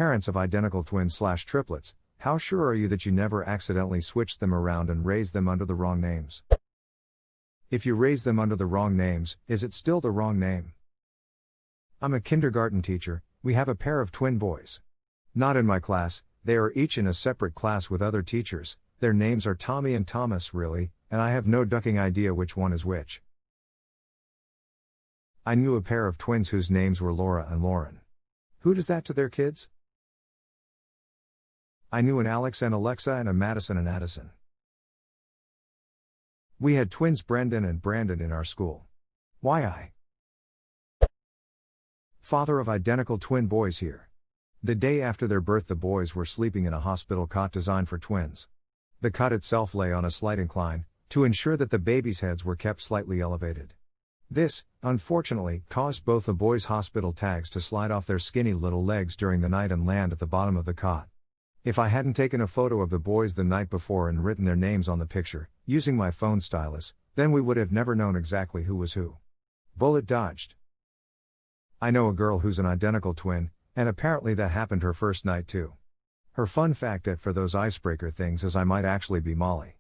Parents of identical twins/triplets, how sure are you that you never accidentally switched them around and raised them under the wrong names? If you raise them under the wrong names, is it still the wrong name? I'm a kindergarten teacher, we have a pair of twin boys. Not in my class, they are each in a separate class with other teachers, their names are Tommy and Thomas really, and I have no ducking idea which one is which. I knew a pair of twins whose names were Laura and Lauren. Who does that to their kids? I knew an Alex and Alexa and a Madison and Addison. We had twins Brendan and Brandon in our school. Why I? Father of identical twin boys here. The day after their birth the boys were sleeping in a hospital cot designed for twins. The cot itself lay on a slight incline, to ensure that the babies' heads were kept slightly elevated. This, unfortunately, caused both the boys' hospital tags to slide off their skinny little legs during the night and land at the bottom of the cot. If I hadn't taken a photo of the boys the night before and written their names on the picture, using my phone stylus, then we would have never known exactly who was who. Bullet dodged. I know a girl who's an identical twin, and apparently that happened her first night too. Her fun fact for those icebreaker things is I might actually be Molly.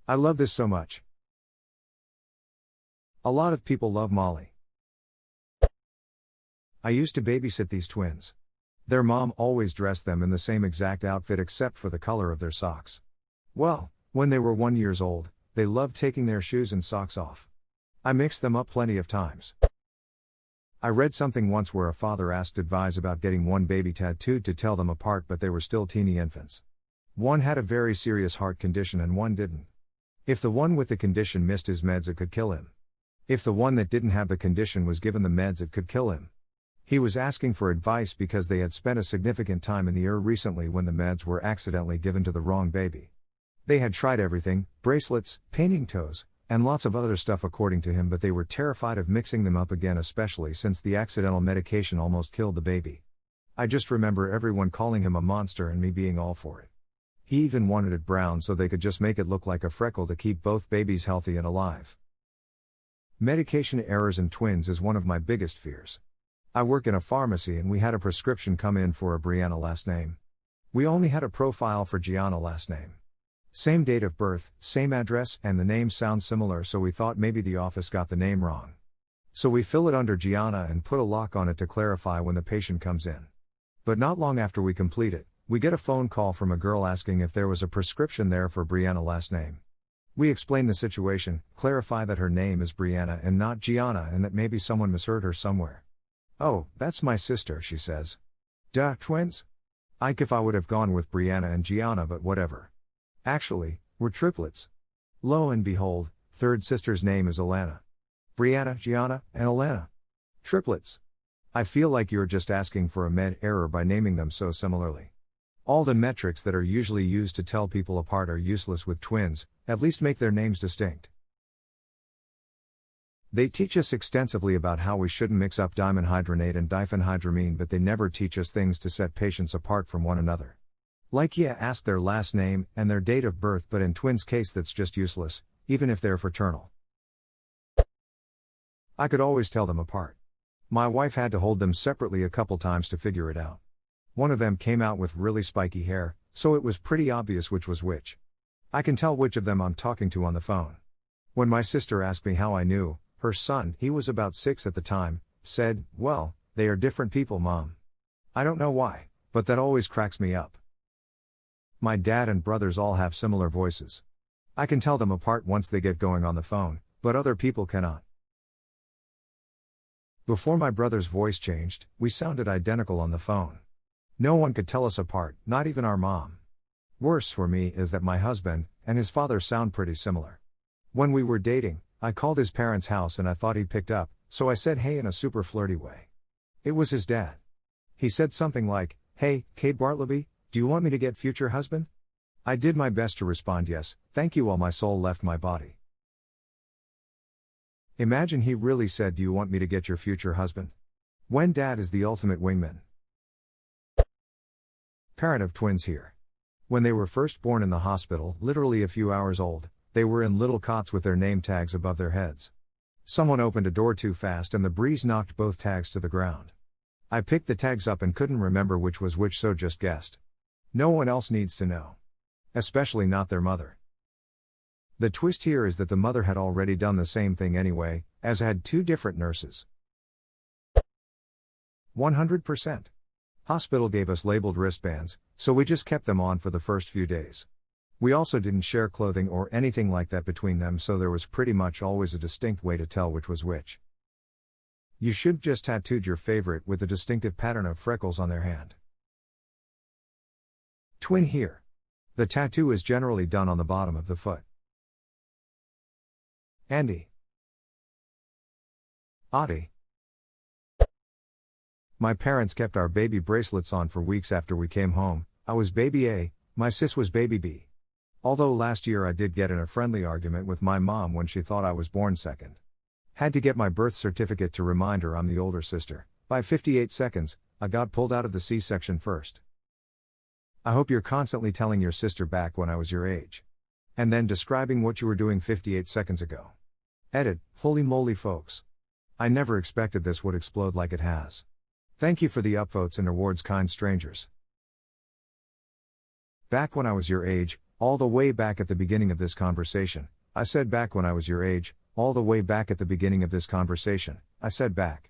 I love this so much. A lot of people love Molly. I used to babysit these twins. Their mom always dressed them in the same exact outfit except for the color of their socks. Well, when they were 1 year old, they loved taking their shoes and socks off. I mixed them up plenty of times. I read something once where a father asked advice about getting one baby tattooed to tell them apart, but they were still teeny infants. One had a very serious heart condition and one didn't. If the one with the condition missed his meds, it could kill him. If the one that didn't have the condition was given the meds, it could kill him. He was asking for advice because they had spent a significant time in the ER recently when the meds were accidentally given to the wrong baby. They had tried everything, bracelets, painting toes, and lots of other stuff according to him, but they were terrified of mixing them up again, especially since the accidental medication almost killed the baby. I just remember everyone calling him a monster and me being all for it. He even wanted it brown so they could just make it look like a freckle to keep both babies healthy and alive. Medication errors in twins is one of my biggest fears. I work in a pharmacy and we had a prescription come in for a Brianna last name. We only had a profile for Gianna last name. Same date of birth, same address, and the name sounds similar, so we thought maybe the office got the name wrong. So we fill it under Gianna and put a lock on it to clarify when the patient comes in. But not long after we complete it, we get a phone call from a girl asking if there was a prescription there for Brianna last name. We explain the situation, clarify that her name is Brianna and not Gianna and that maybe someone misheard her somewhere. "Oh, that's my sister," she says. "Duh, twins? If I would have gone with Brianna and Gianna, but whatever. Actually, we're triplets." Lo and behold, third sister's name is Alana. Brianna, Gianna, and Alana. Triplets. I feel like you're just asking for a med error by naming them so similarly. All the metrics that are usually used to tell people apart are useless with twins, at least make their names distinct. They teach us extensively about how we shouldn't mix up dimenhydrinate and diphenhydramine, but they never teach us things to set patients apart from one another. Like ask their last name and their date of birth, but in twins' case that's just useless, even if they're fraternal. I could always tell them apart. My wife had to hold them separately a couple times to figure it out. One of them came out with really spiky hair, so it was pretty obvious which was which. I can tell which of them I'm talking to on the phone. When my sister asked me how I knew, her son, he was about 6 at the time, said, "Well, they are different people, Mom." I don't know why, but that always cracks me up. My dad and brothers all have similar voices. I can tell them apart once they get going on the phone, but other people cannot. Before my brother's voice changed, we sounded identical on the phone. No one could tell us apart, not even our mom. Worse for me is that my husband and his father sound pretty similar. When we were dating, I called his parents' house and I thought he picked up, so I said hey in a super flirty way. It was his dad. He said something like, "Hey, Kate Bartleby, do you want me to get future husband?" I did my best to respond yes, thank you, while my soul left my body. Imagine he really said, "Do you want me to get your future husband?" When dad is the ultimate wingman. Parent of twins here. When they were first born in the hospital, literally a few hours old, they were in little cots with their name tags above their heads. Someone opened a door too fast and the breeze knocked both tags to the ground. I picked the tags up and couldn't remember which was which, so just guessed. No one else needs to know. Especially not their mother. The twist here is that the mother had already done the same thing anyway, as had two different nurses. 100%. Hospital gave us labeled wristbands, so we just kept them on for the first few days. We also didn't share clothing or anything like that between them, so there was pretty much always a distinct way to tell which was which. You should just tattooed your favorite with a distinctive pattern of freckles on their hand. Twin here. The tattoo is generally done on the bottom of the foot. Andy. Audie. My parents kept our baby bracelets on for weeks after we came home. I was baby A, my sis was baby B. Although last year I did get in a friendly argument with my mom when she thought I was born second. Had to get my birth certificate to remind her I'm the older sister. By 58 seconds, I got pulled out of the C-section first. I hope you're constantly telling your sister back when I was your age. And then describing what you were doing 58 seconds ago. Edit, holy moly folks. I never expected this would explode like it has. Thank you for the upvotes and awards, kind strangers. Back when I was your age, all the way back at the beginning of this conversation. I said back when I was your age, all the way back at the beginning of this conversation. I said back.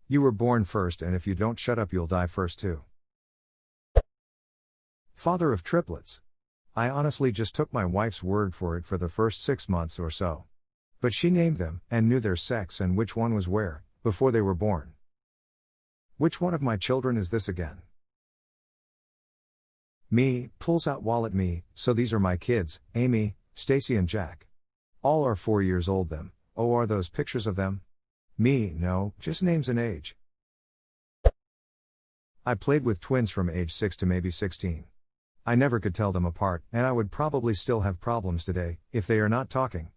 You were born first, and if you don't shut up you'll die first too. Father of triplets. I honestly just took my wife's word for it for the first 6 months or so. But she named them, and knew their sex and which one was where, before they were born. Which one of my children is this again? Me, pulls out wallet me, so these are my kids, Amy, Stacy and Jack. All are 4 years old them. Oh, are those pictures of them? Me, no, just names and age. I played with twins from age 6 to maybe 16. I never could tell them apart, and I would probably still have problems today, if they are not talking.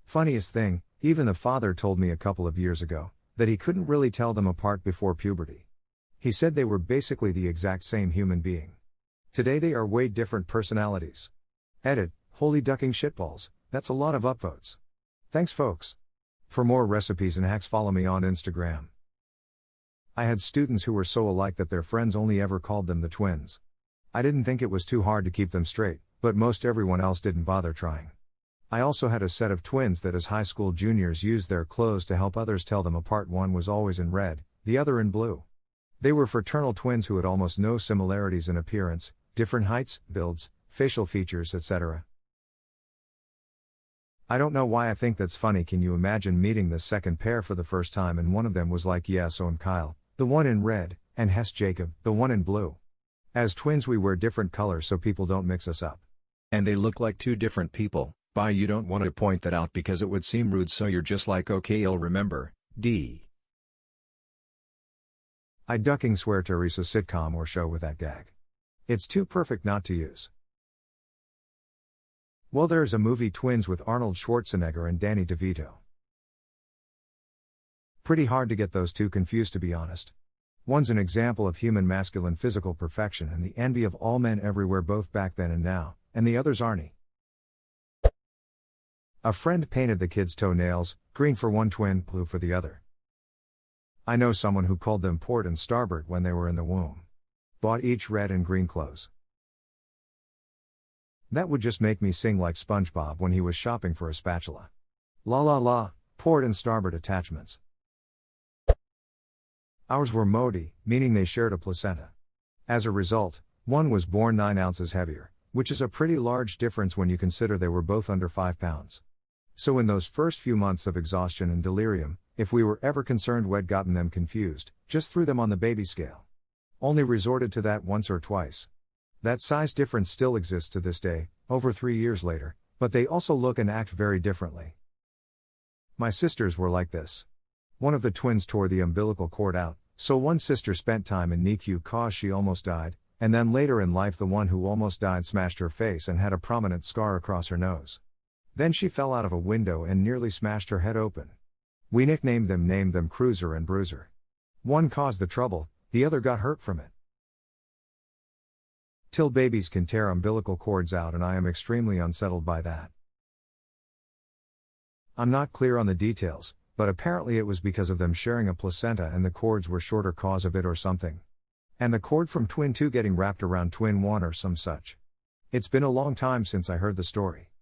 Funniest thing, even the father told me a couple of years ago, that he couldn't really tell them apart before puberty. He said they were basically the exact same human being. Today they are way different personalities. Edit, holy ducking shitballs, that's a lot of upvotes. Thanks folks. For more recipes and hacks follow me on Instagram. I had students who were so alike that their friends only ever called them the twins. I didn't think it was too hard to keep them straight, but most everyone else didn't bother trying. I also had a set of twins that as high school juniors used their clothes to help others tell them apart. One was always in red, the other in blue. They were fraternal twins who had almost no similarities in appearance, different heights, builds, facial features, etc. I don't know why I think that's funny. Can you imagine meeting the second pair for the first time and one of them was like, yeah, so I'm Kyle, the one in red, and Hess Jacob, the one in blue. As twins we wear different colors so people don't mix us up. And they look like two different people. Bye, you don't want to point that out because it would seem rude, so you're just like, okay, I'll remember, D. I ducking swear Teresa sitcom or show with that gag. It's too perfect not to use. Well, there's a movie Twins with Arnold Schwarzenegger and Danny DeVito. Pretty hard to get those two confused, to be honest. One's an example of human masculine physical perfection and the envy of all men everywhere, both back then and now, and the other's Arnie. A friend painted the kids' toenails, green for one twin, blue for the other. I know someone who called them port and starboard when they were in the womb. Bought each red and green clothes. That would just make me sing like SpongeBob when he was shopping for a spatula. La la la, port and starboard attachments. Ours were Modi, meaning they shared a placenta. As a result, one was born 9 ounces heavier, which is a pretty large difference when you consider they were both under 5 pounds. So in those first few months of exhaustion and delirium, if we were ever concerned we'd gotten them confused, just threw them on the baby scale. Only resorted to that once or twice. That size difference still exists to this day, over 3 years later, but they also look and act very differently. My sisters were like this. One of the twins tore the umbilical cord out, so one sister spent time in NICU cause she almost died, and then later in life the one who almost died smashed her face and had a prominent scar across her nose. Then she fell out of a window and nearly smashed her head open. We named them Cruiser and Bruiser. One caused the trouble, the other got hurt from it. Till babies can tear umbilical cords out, and I am extremely unsettled by that. I'm not clear on the details, but apparently it was because of them sharing a placenta and the cords were shorter cause of it or something. And the cord from twin 2 getting wrapped around twin 1 or some such. It's been a long time since I heard the story.